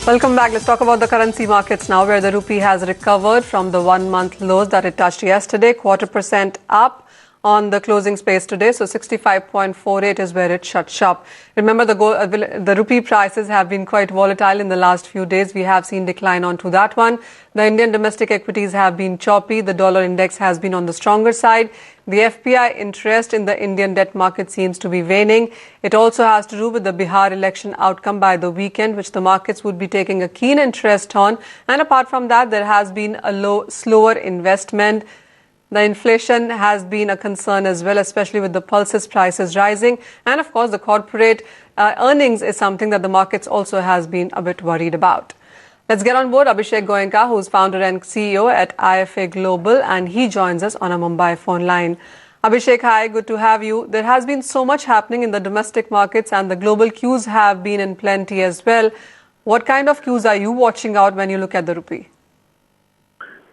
Welcome back. Let's talk about the currency markets now, where the rupee has recovered from the 1 month lows that it touched yesterday, 0.25% up on the closing space today. So 65.48 is where it shut shop. Remember, the rupee prices have been quite volatile in the last few days. We have seen decline onto that one. The Indian domestic equities have been choppy. The dollar index has been on the stronger side. The FPI interest in the Indian debt market seems to be waning. It also has to do with the Bihar election outcome by the weekend, which the markets would be taking a keen interest on. And apart from that, there has been a slower investment. The inflation has been a concern as well, especially with the pulses prices rising. And of course, the corporate earnings is something that the markets also has been a bit worried about. Let's get on board Abhishek Goenka, who's founder and CEO at IFA Global, and he joins us on a Mumbai phone line. Abhishek, hi, good to have you. There has been so much happening in the domestic markets, and the global cues have been in plenty as well. What kind of cues are you watching out when you look at the rupee?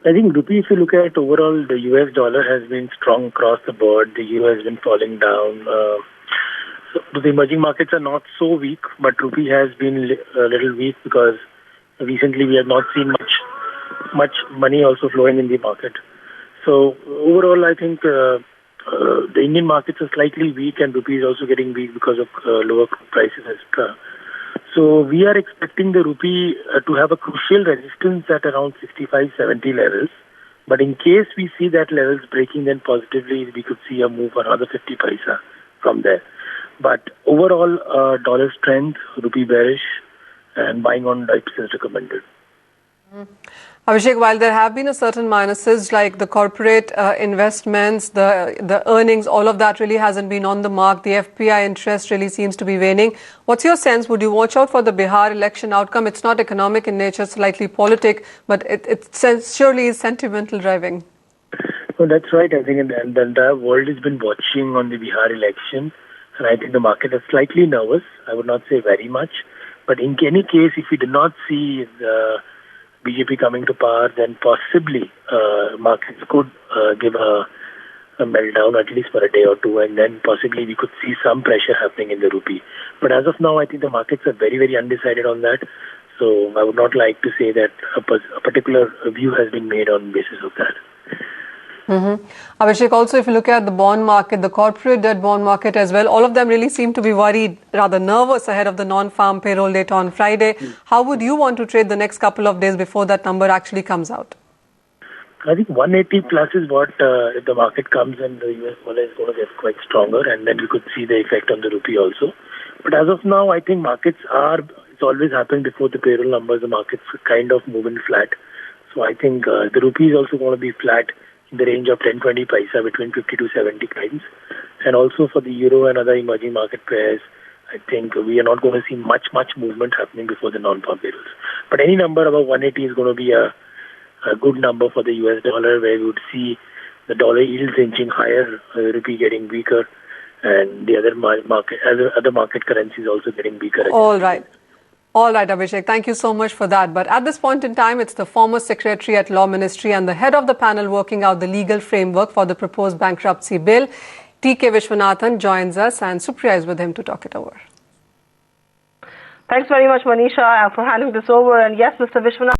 I think rupee, if you look at overall, the US dollar has been strong across the board. The euro has been falling down. So the emerging markets are not so weak, but rupee has been a little weak because recently we have not seen much money also flowing in the market. So overall, I think the Indian markets are slightly weak, and rupee is also getting weak because of lower prices, etc. So we are expecting the rupee to have a crucial resistance at around 65-70 levels. But in case we see that levels breaking, then positively we could see a move for another 50 paisa from there. But overall, dollar strength, rupee bearish, and buying on dips is recommended. Abhishek, while there have been a certain minuses like the corporate investments, the earnings, all of that really hasn't been on the mark. The FPI interest really seems to be waning. What's your sense? Would you watch out for the Bihar election outcome? It's not economic in nature, slightly politic, but it surely is sentimental driving. No, that's right. I think the entire world has been watching on the Bihar election, and I think the market is slightly nervous. I would not say very much. But in any case, if we do not see the BJP coming to power, then possibly markets could give a meltdown at least for a day or two, and then possibly we could see some pressure happening in the rupee. But as of now, I think the markets are very, very undecided on that. So I would not like to say that a particular view has been made on basis of that. Abhishek, also if you look at the bond market, the corporate debt bond market as well, all of them really seem to be worried, rather nervous ahead of the non-farm payroll data on Friday. How would you want to trade the next couple of days before that number actually comes out? I think 180 plus is what, if the market comes and the US dollar is going to get quite stronger, and then we could see the effect on the rupee also. But as of now, I think markets it's always happened before the payroll numbers, the markets kind of moving flat. So I think the rupee is also going to be flat in the range of 10-20 paisa, between 50 to 70 times. And also for the euro and other emerging market pairs, I think we are not going to see much movement happening before the non-farm payrolls. But any number above 180 is going to be a good number for the US dollar, where we would see the dollar yields inching higher, rupee getting weaker, and the other market currencies also getting weaker. All right, Abhishek, thank you so much for that. But at this point in time, it's the former secretary at Law Ministry and the head of the panel working out the legal framework for the proposed bankruptcy bill. T.K. Vishwanathan joins us, and Supriya is with him to talk it over. Thanks very much, Manisha, for handing this over. And yes, Mr. Vishwanathan.